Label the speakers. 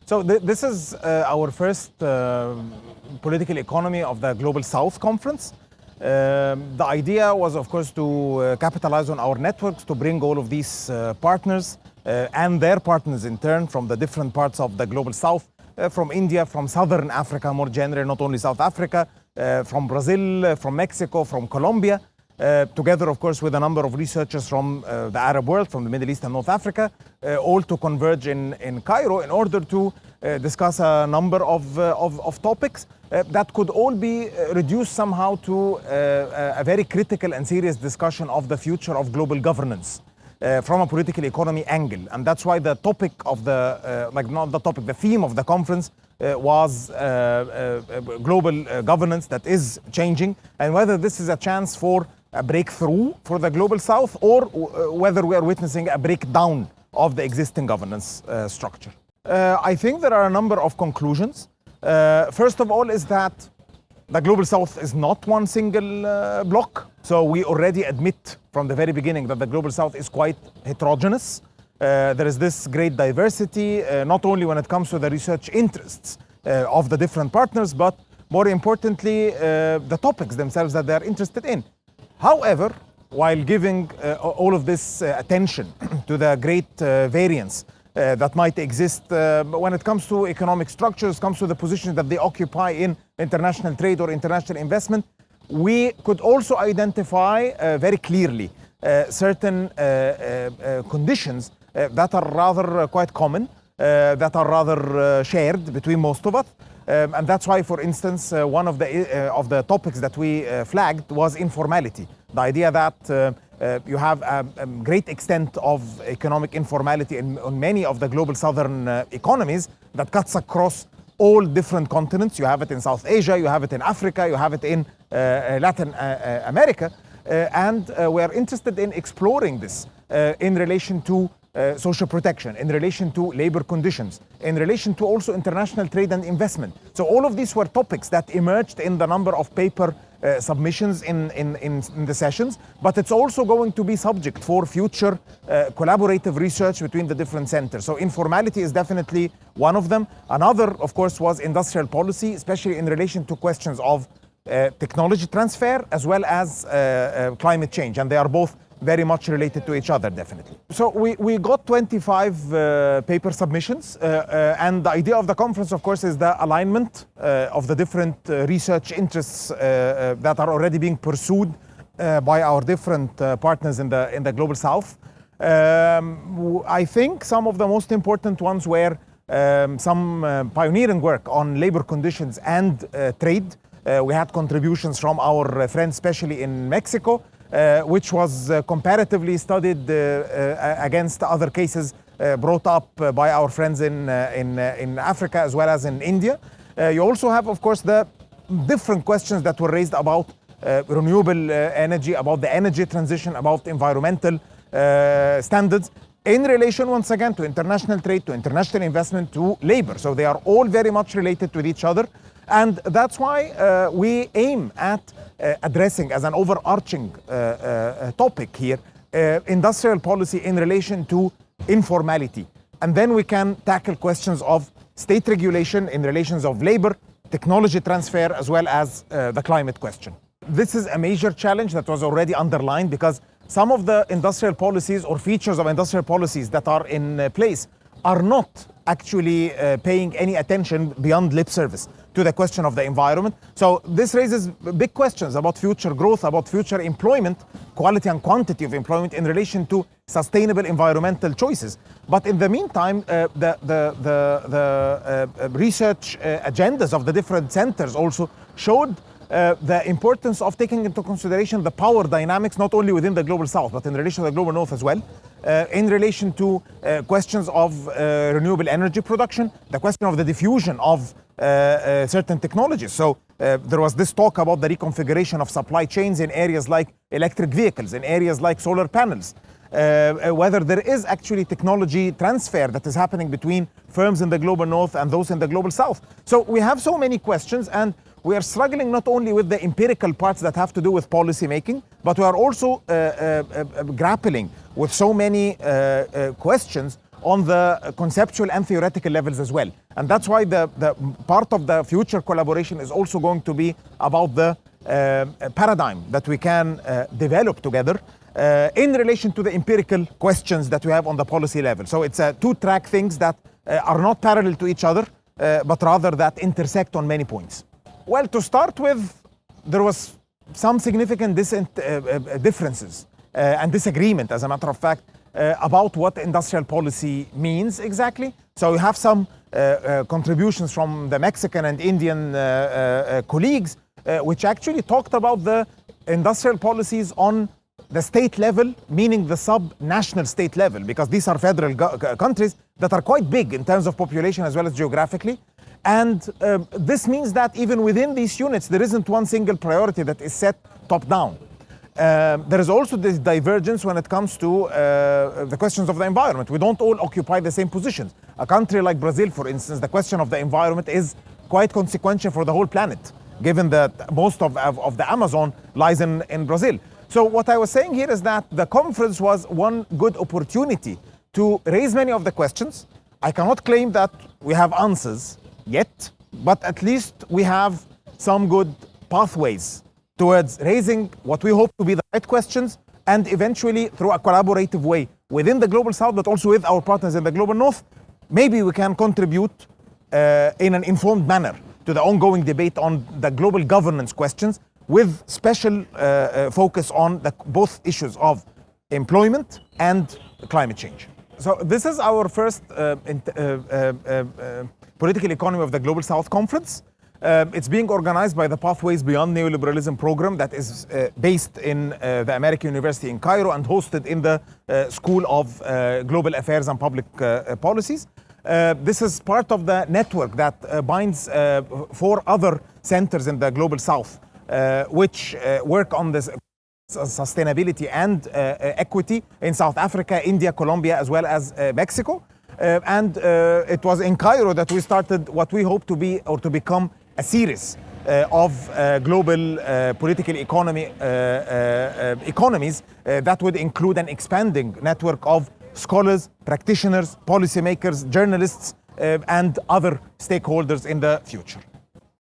Speaker 1: So this is our first political economy of the Global South Conference. The idea was, of course, to capitalize on our networks, to bring all of these partners and their partners in turn from the different parts of the Global South, from India, from Southern Africa more generally, not only South Africa, from Brazil, from Mexico, from Colombia, together, of course, with a number of researchers from the Arab world, from the Middle East and North Africa, all to converge in Cairo in order to discuss a number of topics that could all be reduced somehow to a very critical and serious discussion of the future of global governance from a political economy angle. And that's why the topic of the theme of the conference was global governance that is changing, and whether this is a chance for a breakthrough for the Global South or whether we are witnessing a breakdown of the existing governance structure. I think there are a number of conclusions. First of all is that the Global South is not one single bloc. So we already admit from the very beginning that the Global South is quite heterogeneous. There is this great diversity, not only when it comes to the research interests of the different partners, but more importantly, the topics themselves that they are interested in. However, while giving all of this attention to the great variance that might exist when it comes to economic structures, comes to the positions that they occupy in international trade or international investment, we could also identify very clearly certain conditions that are rather quite common, that are rather shared between most of us. And that's why, for instance, one of the topics that we flagged was informality. The idea that you have a great extent of economic informality on many of the global southern economies that cuts across all different continents. You have it in South Asia, you have it in Africa, you have it in Latin America. And we are interested in exploring this in relation to social protection, in relation to labor conditions, in relation to also international trade and investment. So all of these were topics that emerged in the number of paper submissions in the sessions, but it's also going to be subject for future collaborative research between the different centers. So informality is definitely one of them. Another, of course, was industrial policy, especially in relation to questions of technology transfer as well as climate change, and they are both very much related to each other, definitely. So we got 25 paper submissions, and the idea of the conference, of course, is the alignment of the different research interests that are already being pursued by our different partners in the Global South. I think some of the most important ones were some pioneering work on labor conditions and trade. We had contributions from our friends, especially in Mexico, which was comparatively studied against other cases brought up by our friends in Africa as well as in India. You also have, of course, the different questions that were raised about renewable energy, about the energy transition, about environmental standards, in relation, once again, to international trade, to international investment, to labor. So they are all very much related with each other. And that's why we aim at addressing as an overarching topic here industrial policy in relation to informality. And then we can tackle questions of state regulation in relations of labor, technology transfer, as well as the climate question. This is a major challenge that was already underlined because some of the industrial policies or features of industrial policies that are in place are not actually paying any attention beyond lip service to the question of the environment. So this raises big questions about future growth, about future employment, quality and quantity of employment in relation to sustainable environmental choices. But in the meantime, the research agendas of the different centers also showed the importance of taking into consideration the power dynamics, not only within the Global South, but in relation to the Global North as well, in relation to questions of renewable energy production, the question of the diffusion of certain technologies. So there was this talk about the reconfiguration of supply chains in areas like electric vehicles, in areas like solar panels, whether there is actually technology transfer that is happening between firms in the Global North and those in the Global South. So we have so many questions, and we are struggling not only with the empirical parts that have to do with policy making, but we are also grappling with so many questions on the conceptual and theoretical levels as well. And that's why the part of the future collaboration is also going to be about the paradigm that we can develop together in relation to the empirical questions that we have on the policy level. So it's two-track things that are not parallel to each other, but rather that intersect on many points. Well, to start with, there was some significant differences and disagreement, as a matter of fact, about what industrial policy means exactly. So we have some contributions from the Mexican and Indian colleagues, which actually talked about the industrial policies on the state level, meaning the sub-national state level, because these are federal countries that are quite big in terms of population as well as geographically. And this means that even within these units, there isn't one single priority that is set top-down. There is also this divergence when it comes to the questions of the environment. We don't all occupy the same positions. A country like Brazil, for instance, the question of the environment is quite consequential for the whole planet, given that most of the Amazon lies in Brazil. So what I was saying here is that the conference was one good opportunity to raise many of the questions. I cannot claim that we have answers yet, but at least we have some good pathways towards raising what we hope to be the right questions, and eventually through a collaborative way within the Global South, but also with our partners in the Global North, maybe we can contribute in an informed manner to the ongoing debate on the global governance questions, with special focus on both issues of employment and climate change. So this is our first political economy of the Global South Conference. It's being organized by the Pathways Beyond Neoliberalism program that is based in the American University in Cairo and hosted in the School of Global Affairs and Public Policies. This is part of the network that binds 4 other centers in the Global South, which work on this sustainability and equity in South Africa, India, Colombia, as well as Mexico. And it was in Cairo that we started what we hope to be or to become a series of global political economies that would include an expanding network of scholars, practitioners, policymakers, journalists, and other stakeholders in the future.